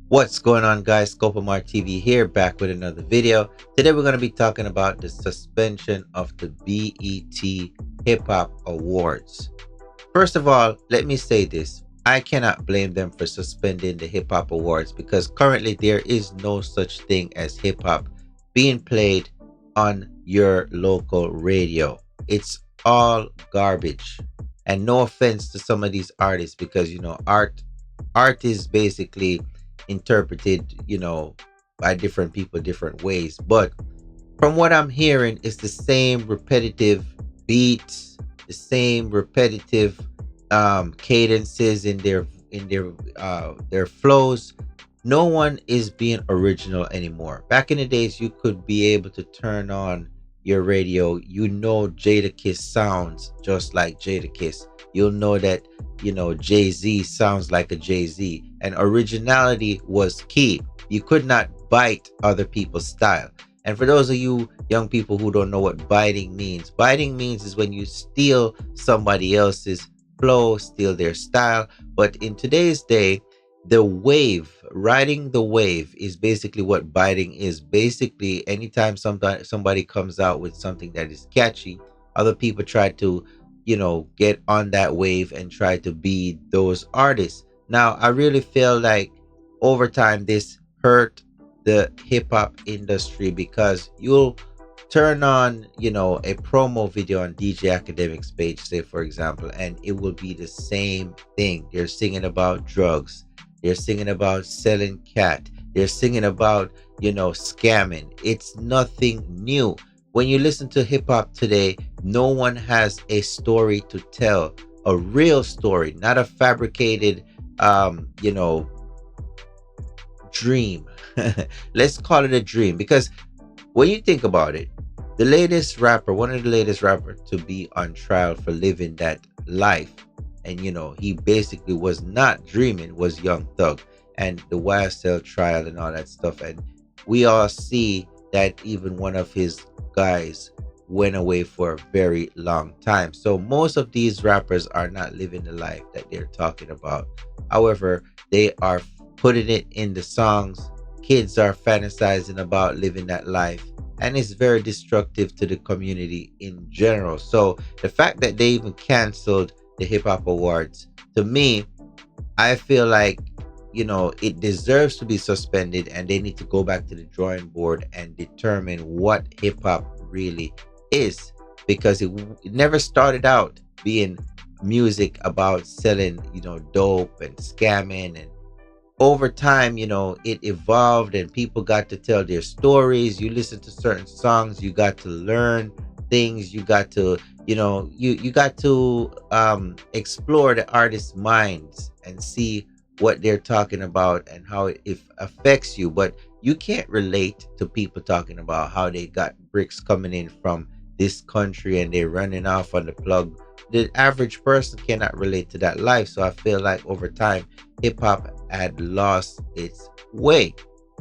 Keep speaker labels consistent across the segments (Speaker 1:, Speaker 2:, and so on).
Speaker 1: What's going on, guys? Scopamar TV here, back with another video. Today we're going to be talking about the suspension of the BET Hip Hop Awards. First of all, let me say this. I cannot blame them for suspending the Hip Hop Awards because currently there is no such thing as hip hop being played on your local radio. It's all garbage. And no offense to some of these artists because art is basically interpreted, by different people different ways. But from what I'm hearing, it's the same repetitive beats, the same repetitive cadences in their flows. No one is being original anymore. Back in the days, you could be able to turn on your radio. Jada Kiss sounds just like Jada Kiss. You'll know that Jay Z sounds like a Jay Z, and originality was key. You could not bite other people's style. And for those of you young people who don't know what biting means is when you steal somebody else's flow, steal their style. But in today's day, riding the wave is basically what biting is. Basically, anytime somebody comes out with something that is catchy, other people try to, get on that wave and try to be those artists. Now, I really feel like over time this hurt the hip hop industry because you'll turn on, a promo video on DJ Academic's page, say for example, and it will be the same thing. They're singing about drugs, they're singing about selling cat, they're singing about, scamming. It's nothing new. When you listen to hip hop today, no one has a story to tell, a real story, not a fabricated, dream. Let's call it a dream because when you think about it, one of the latest rappers to be on trial for living that life, and he basically was not dreaming, was Young Thug, and the YSL trial and all that stuff. And we all see that even one of his guys went away for a very long time. So most of these rappers are not living the life that they're talking about. However, they are putting it in the songs. Kids are fantasizing about living that life, and it's very destructive to the community in general. So the fact that they even canceled the hip hop awards, to me, I feel like it deserves to be suspended, and they need to go back to the drawing board and determine what hip hop really is, because it never started out being music about selling dope and scamming. And over time, it evolved and people got to tell their stories. You listen to certain songs, you got to learn things, you got to, you got to explore the artist's minds and see what they're talking about and how it affects you. But you can't relate to people talking about how they got bricks coming in from this country and they're running off on the plug. The average person cannot relate to that life. So I feel like over time, hip hop had lost its way.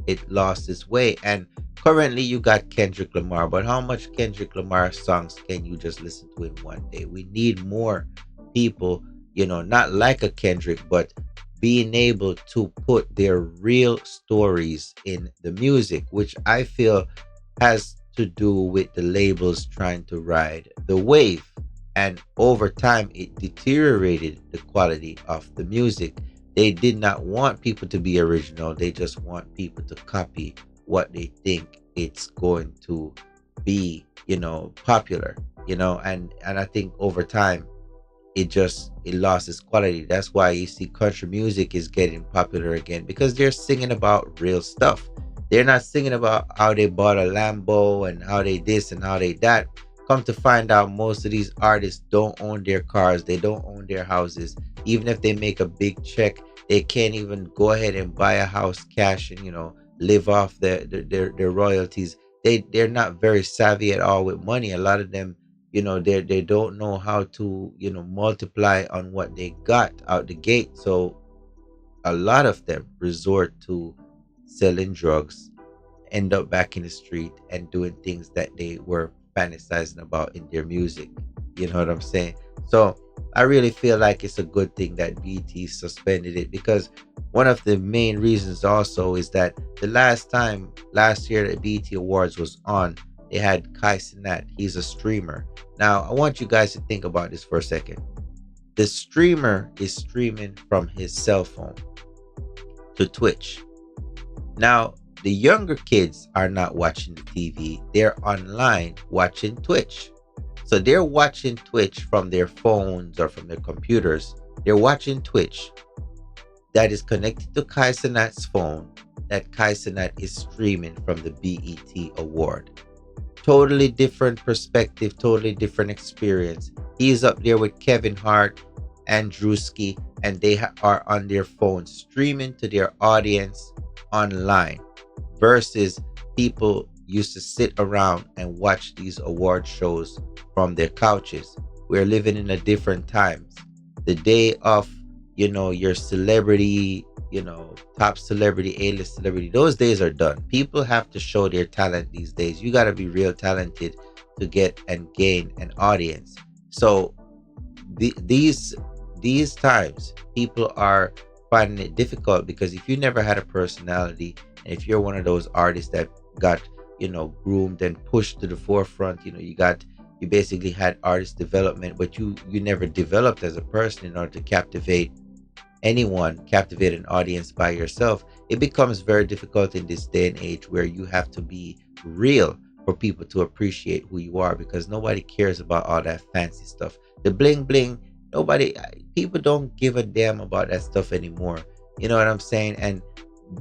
Speaker 1: It lost its way. And currently you got Kendrick Lamar, but how much Kendrick Lamar songs can you just listen to in one day? We need more people, not like a Kendrick, but being able to put their real stories in the music, which I feel has to do with the labels trying to ride the wave. And over time, it deteriorated the quality of the music. They did not want people to be original. They just want people to copy what they think it's going to be, popular, and I think over time it lost its quality. That's why you see country music is getting popular again, because they're singing about real stuff. They're not singing about how they bought a Lambo and how they this and how they that. Come to find out, most of these artists don't own their cars, they don't own their houses. Even if they make a big check, they can't even go ahead and buy a house cash and live off their royalties. They're not very savvy at all with money. A lot of them, they don't know how to multiply on what they got out the gate. So a lot of them resort to selling drugs, end up back in the street and doing things that they were fantasizing about in their music. You know what I'm saying? So I really feel like it's a good thing that BT suspended it, because one of the main reasons also is that the last year that BT Awards was on, they had Kai Cenat. He's a streamer. Now I want you guys to think about this for a second. The streamer is streaming from his cell phone to Twitch. Now, the younger kids are not watching the TV, they're online watching Twitch. So they're watching Twitch from their phones or from their computers. They're watching Twitch that is connected to Kai Cenat's phone, that Kai Cenat is streaming from the BET award. Totally different perspective, totally different experience. He's up there with Kevin Hart and Drewski, and they are on their phones streaming to their audience online, versus people used to sit around and watch these award shows from their couches. We're living in a different times. The day of, your celebrity, top celebrity, A-list celebrity, those days are done. People have to show their talent these days. You got to be real talented to get and gain an audience. So these times, people are finding it difficult, because if you never had a personality, and if you're one of those artists that got, groomed and pushed to the forefront, you basically had artist development, but you never developed as a person in order to captivate an audience by yourself. It becomes very difficult in this day and age, where you have to be real for people to appreciate who you are, because nobody cares about all that fancy stuff. The bling bling, people don't give a damn about that stuff anymore. You know what I'm saying? And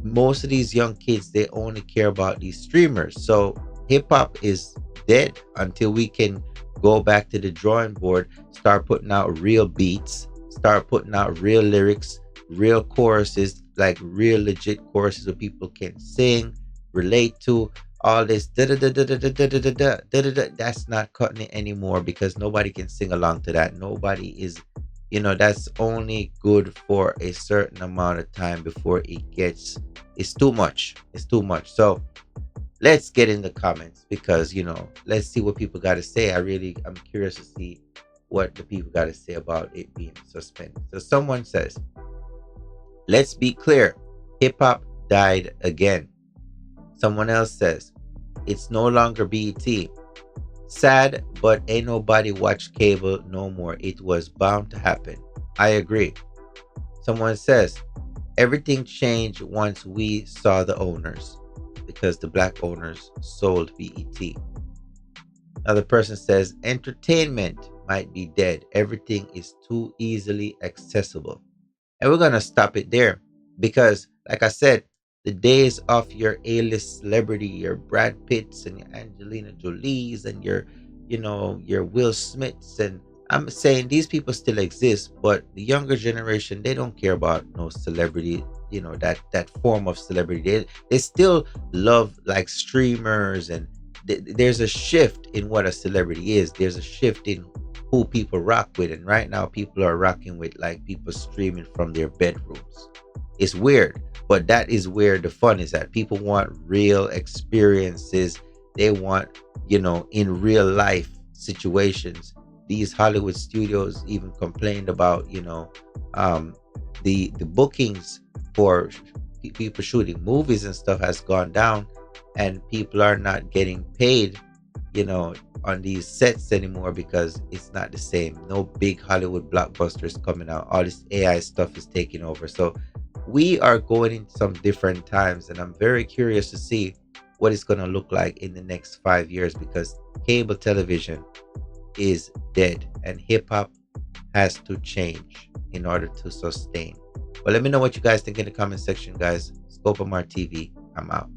Speaker 1: most of these young kids, they only care about these streamers. So hip hop is dead until we can go back to the drawing board, start putting out real beats, start putting out real lyrics, real choruses, like real legit choruses that people can sing, relate to. All this da da da da da da da da da da da da, that's not cutting it anymore, because nobody can sing along to that. Nobody is, that's only good for a certain amount of time before it's too much. It's too much. So let's get in the comments, because let's see what people got to say. I'm curious to see what the people got to say about it being suspended. So someone says, let's be clear, hip hop died again. Someone else says, it's no longer BET. Sad, but ain't nobody watch cable no more. It was bound to happen. I agree. Someone says, everything changed once we saw the owners, because the black owners sold BET. Another person says, entertainment might be dead. Everything is too easily accessible. And we're going to stop it there, because, like I said, the days of your A-list celebrity, your Brad Pitts and your Angelina Jolies and your Will Smiths, and I'm saying these people still exist, but the younger generation, they don't care about no celebrity, that form of celebrity. They still love like streamers, and there's a shift in what a celebrity is. There's a shift in who people rock with, and right now people are rocking with like people streaming from their bedrooms. It's weird, but that is where the fun is at. People want real experiences. They want, in real life situations. These Hollywood studios even complained about, the bookings for people shooting movies and stuff has gone down, and people are not getting paid, on these sets anymore, because it's not the same. No big Hollywood blockbusters coming out. All this AI stuff is taking over. So we are going into some different times, and I'm very curious to see what it's going to look like in the next 5 years, because cable television is dead and hip hop has to change in order to sustain. Well, let me know what you guys think in the comment section, guys. Scope of TV. I'm out.